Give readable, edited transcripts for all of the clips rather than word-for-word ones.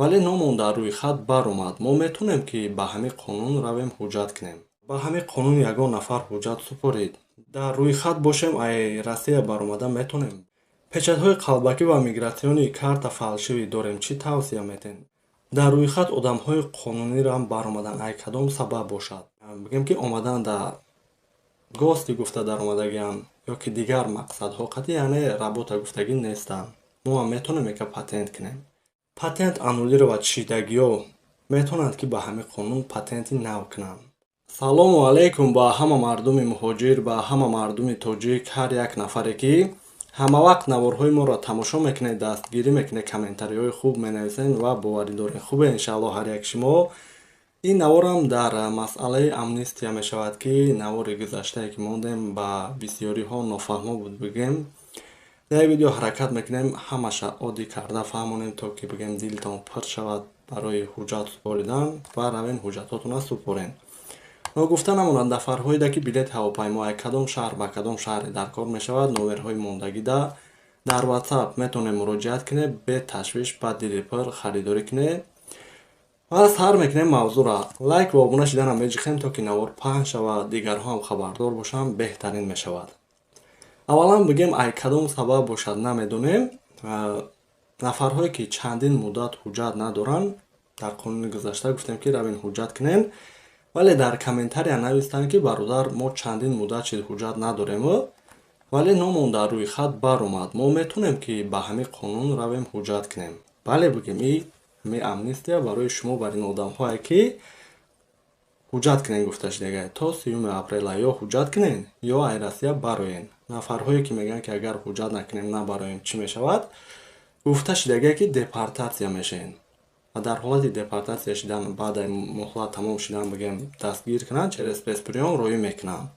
вале номон дар рӯйхат баромад. Мо метонем ки ба ҳамин қонун равем ҳуҷҷат кунем. Ба ҳамин қонун ягон нафар ҳуҷҷат супорид. Дар рӯйхат бошем ай Россия баромада метонем. Печатҳои қалбакӣ ва мигратсиони карта фалшивӣ дорем. Чӣ тавсия метен? Дар рӯйхат одамҳои қонунирам баромадан ай кадом сабаб бошад? Бигем ки омадан дар гости гуфта даромадагиам ё ки дигар мақсадҳо қатъи яъне работа гуфтагӣ нестанд. Мо ҳам метонем ка патент кунем. Патент аннулира ва чидагиё метонанд ки ба ҳамин қонун патенти нав кунанд. Салому алейкум ба ҳама мардуми муҳоҷир, ба ҳама мардуми тоҷик, ҳар як нафаре ки ҳама вақт наворҳои моро тамошо мекунед, дастгирӣ мекунед, комментариҳои хуб менависед ва боварӣ доред. Хубе иншаалло ҳар як шумо. ин наворам дар масъалаи амнистия мешавад ки навори гузаштае ки мондем ба бисёриҳо нофаҳмо буд бигем. дар видео ҳаракат мекунем ҳамаша оддӣ карда фаҳмонем, то ки бигем дилтон пир шавад барои ҳуҷҷат супоридан ва равен ҳуҷҷатотона супорен. ногуфта намонад нафарҳоида ки билети ҳавопаймо ай кадом шаҳр ба кадом шаҳре дар кор мешавад, номерҳои мондагида дар WhatsApp метонем муроҷиат кунед, бе ташвиш ба дили пир харидорӣ кунед. ва сар мекунем мавзӯра. Лайк ва обуна шиданам меҷихем, то ки навор паҳн шавад, дигарҳо ҳам хабардор бошанд, беҳтарин мешавад. аввалан бигем ай кадом сабаб бошад намедонем. нафарҳое ки чандин муддат ҳуҷҷат надоранд, дар қонуни гузашта гуфтем ки равен ҳуҷҷат кунен, вале дар комментария навистанд ки бародар мо чандин муддат чиз ҳуҷҷат надорем, вале номон дар рӯйхат баромад. Мо метонем ки ба ҳамин қонун равем ҳуҷҷат кунем. бале бигем ин амнистия барои шумо бар ин одамҳое ки ҳуҷҷат кунен гуфта шудага. То 3 апрела ё ҳуҷҷат кунен ё ай Россия бароен. нафарҳое ки мегӯянд ки агар ҳуҷҷат накунем набароем чӣ мешавад? гуфта шудага ки депортатсия мешавем. ва дар ҳолати депортатсия шудан баъди муҳлат тамом шудан бигем дастгир кунанд, через спецприём роӣ мекунанд.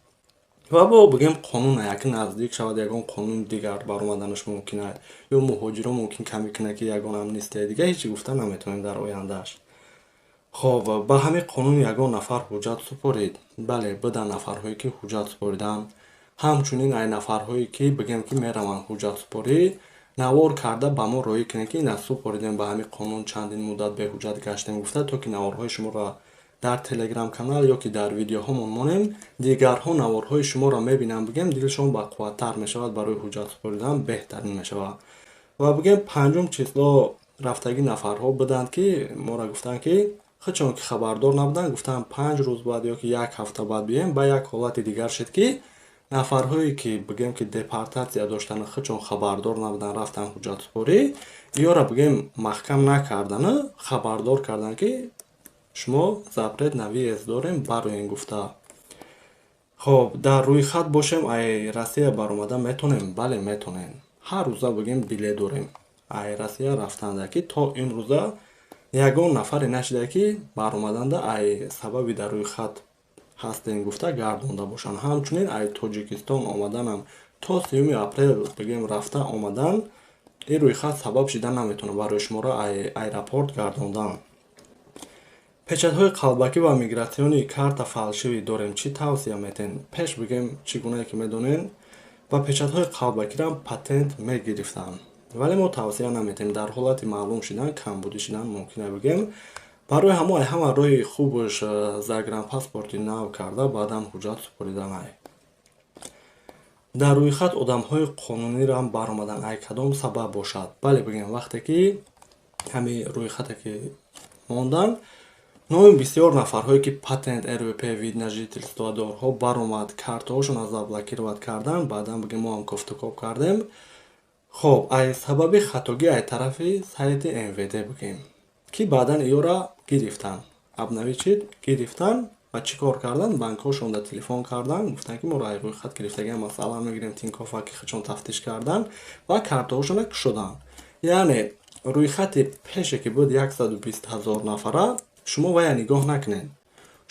ва бо бигем қонун яки наздик шавад, ягон қонуни дигар баромаданаш мумкин аст, ё муҳоҷиро мумкин каме кунад ки ягон амнистияи дига ҳеҷ гуфта наметавонем дар ояндааш. хоб ба ҳамин қонун ягон нафар ҳуҷҷат супорид. бале буда нафарҳое ки ҳуҷҷат супориданд, ҳамчунин ай нафарҳое ки бигем ки мераванд ҳуҷҷат супорӣ навор карда ба мо роӣ кунед ки ина супоридем ба ҳамин қонун чандин муддат беҳуҷҷат гаштем гуфта, то ки наворҳои шуморо дар телеграм канал ё ки дар видеоҳомон монем, дигарҳо наворҳои шуморо мебинанд, бигем дилшон бақувваттар мешавад, барои ҳуҷҷат супоридан беҳтарин мешавад. ва бигем 5 число рафтаги нафарҳо буданд ки моро гуфтанд ки хичон ки хабардор набуданд, гуфтанд 5 рӯз баъд ё ки 1 ҳафта баъд бием. ба як ҳолати дигар шуд ки нафарҳое ки бигем ки депортатсия доштанд, хичон хабардор набуданд, рафтанд ҳуҷҷат супорӣ, ёро бигем маҳкам накарданд, хабардор карданд ки шумо запрет на въезд дорем, бароен гуфта. хоб дар рӯйхат бошем ай Россия баромада метонем? Бале метонем. ҳар рӯза бигем билет дорем ай Россия рафтанда, ки то ин рӯза ягон нафаре нашуда ки баромаданда ай сабаби дар рӯйхат ҳастем гуфта гардонда бошанд. ҳамчунин ай Тоҷикистон омаданам то 3 апрел бигем рафта омадан, ин рӯйхат сабаб шуда наметавонад барои шуморо ай аэропорт гардондан. печатҳои қалбакӣ ва мигратсиони карта фалшивӣ дорем. Чӣ тавсия метен? пеш бигем чӣ гунае ки медонен, ба печатҳои қалбакирам патент мегирифтанд, вале мо тавсия наметем. дар ҳолати маълум шудан, камбудӣ шудан мумкина бигем барои ҳама роҳи хубаш загранпаспорти нав карда баъдан ҳуҷҷат супоридан ай. дар рӯйхат одамҳои қонунирам баромадан ай кадом сабаб бошад? Бале бигем вақте ки ҳамин рӯйхате ки мондан, номи бисёр нафарҳое ки патент, РВП, вид на жительстводорҳо баромад, картаҳошонро заблокировать кардан, баъдан бигем мо ҳам кофтукоп кардем. хоб ай сабаби хатогӣ ай тарафи сайти МВД бигем ки баъдан иёра гирифтанд, абнавичид гирифтанд ва чӣ кор карданд? банкҳошонда телефон карданд, гуфтанд ки моро ай рӯйхат гирифтагиам масъала мегирем, Тинькоффа ки хичон тафтиш карданд ва картаҳошонро кушоданд. яъне рӯйхати пеше ки буд 120 000 нафара, шумо вая нигоҳ накунед.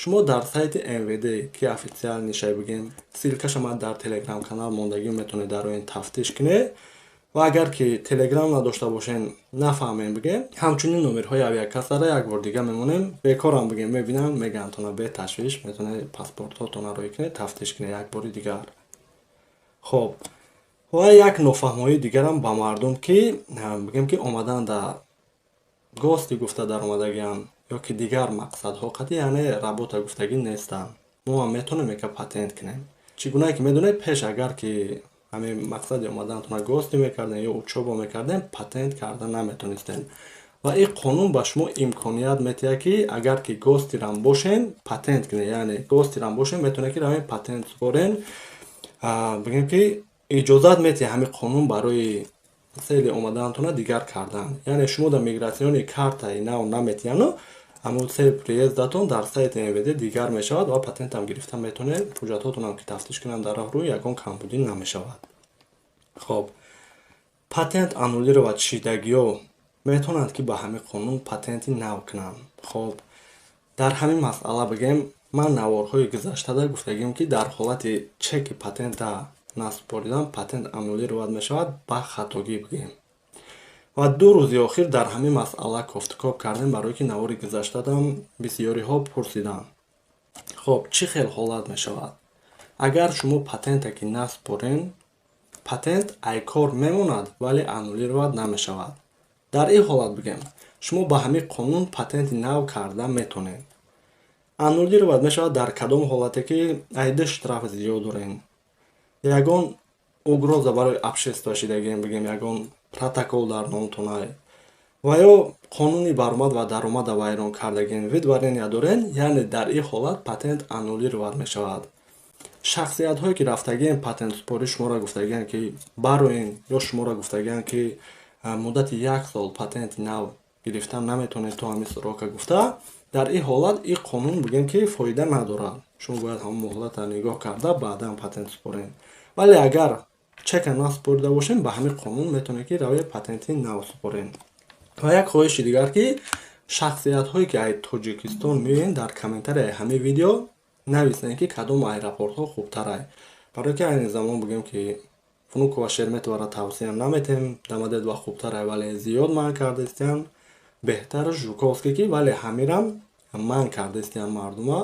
шумо дар сайти МВД ки официал нишай бигем, силкашам дар телеграм канал мондагӣ метавонед дар он тафтиш кунед. ва агар ки телеграм надошта бошен, нафаҳмем бигем, ҳамчунин номерҳои авиакассара як бор дига мемонем, бекорам бигем мебинанд, мегӯянд тона бе ташвиш метавонед паспортҳотонро роӣ кунед, тафтиш кунед як бори дигар. хоб ва як нофаҳмоии дигарам ба мардум ки бигем ки омадан дар гости гуфта даромадагиан ё ки дигар мақсадҳо қатъи яъне работа гуфтагӣ нестанд. Мо ҳам метонем ка патент кунем. Чӣ гуна ки медонед, пеш агар ки ҳамин мақсади омадантона гости мекардем ё учоба мекардем, патент карда наметонистем. Ва ин қонун ба шумо имконият метиҳад ки агар ки гостирам бошен, патент кунед. Яъне гостирам бошен, метавонед ки равен патент супорен. Бигем ки иҷозат метиҳад ҳамин қонун барои сели омадантона дигар кардан. Яъне шумо дар мигратсиони картаи нав наметиҳану ҳамун сели приездатон дар сайти мвд дигар мешавад ва патентам гирифта метавонед. ҳуҷҷатотонам ки тафтиш кунам дар роҳрӯй ягон камбудӣ намешавад. хоб патент аннулировать шидагиҳо метавонанд ки ба ҳамин қонун патенти нав кунанд. хоб дар ҳамин масъала бигем, ман наворҳои гузаштада гуфтагим ки дар ҳолати чеки патента насупоридан патент аннулировать мешавад ба хатогӣ бигем. ва 2 рӯзи охир дар ҳамин масъала кофтукоп кардем, барое ки навори гузаштадам бисёриҳо пурсиданд. хоб чӣ хел ҳолат мешавад? Агар шумо патентаки насупорен, патент айкор мемонад, вале аннулировать намешавад. дар ин ҳолат бигем, шумо ба ҳамин қонун патенти нав карда метонед. Аннулировать мешавад дар кадом ҳолате ки айда штраф зиёд дорен. Ягон угроза барои общество дагем, бигем ягон протокол дар номтонай ва ё қонуни баромад ва даромада вайрон кардаген видварения дорен, яъне дар ин ҳолат патент аннулировать мешавад. шахсиятҳое ки рафтагиен патент супорӣ шуморо гуфтагиан ки бароен ё шуморо гуфтагиан ки муддати 1 сол патенти нав гирифта наметавонед то ҳамин срока гуфта, дар ин ҳолат ин қонун бигем ки фоида надорад. шумо бояд ҳамон муҳлата нигоҳ карда баъдан патент супорен. вале агар чека насупорида бошем, ба ҳамин қонун метавонед ки равед патенти нав супорен. ва як хоҳиши дигар ки шахсиятҳое ки аз Тоҷикистон меоянд, дар комментарияи ҳамин видео нависен ки кадом аэропортҳо хубтарай. барое ки айни замон бигем ки Внукова Шереметоваро тавсия наметем, Домодедово ва хубтарай, вале зиёд манъ кардаистиян. беҳтар Жуковский ки вале ҳамирам манъ кардаистиян мардума,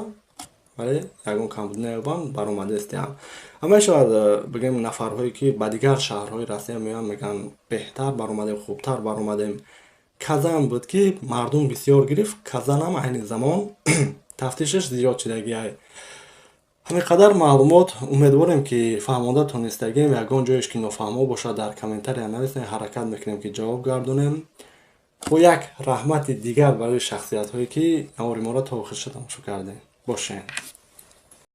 вале ягон камбудӣ наёбам баромадаистиян. ама мешавад бигем нафарҳое ки ба дигар шаҳрҳои Россия меоянд, мегӯян беҳтар баромадем, хубтар баромадем. казан буд ки мардум бисёр гирифт, казанам айни замон тафтишаш зиёд шидагиай. ҳамин қадар маълумот. Умедворем ки фаҳмода тонистагем. Ягон ҷоеш ки нофаҳмо бошад, дар комментария нависем, ҳаракат мекунем ки ҷавоб гардонем. бо як раҳмати дигар барои шахсиятҳое ки навори моро то охир тамошо кардем. бошем.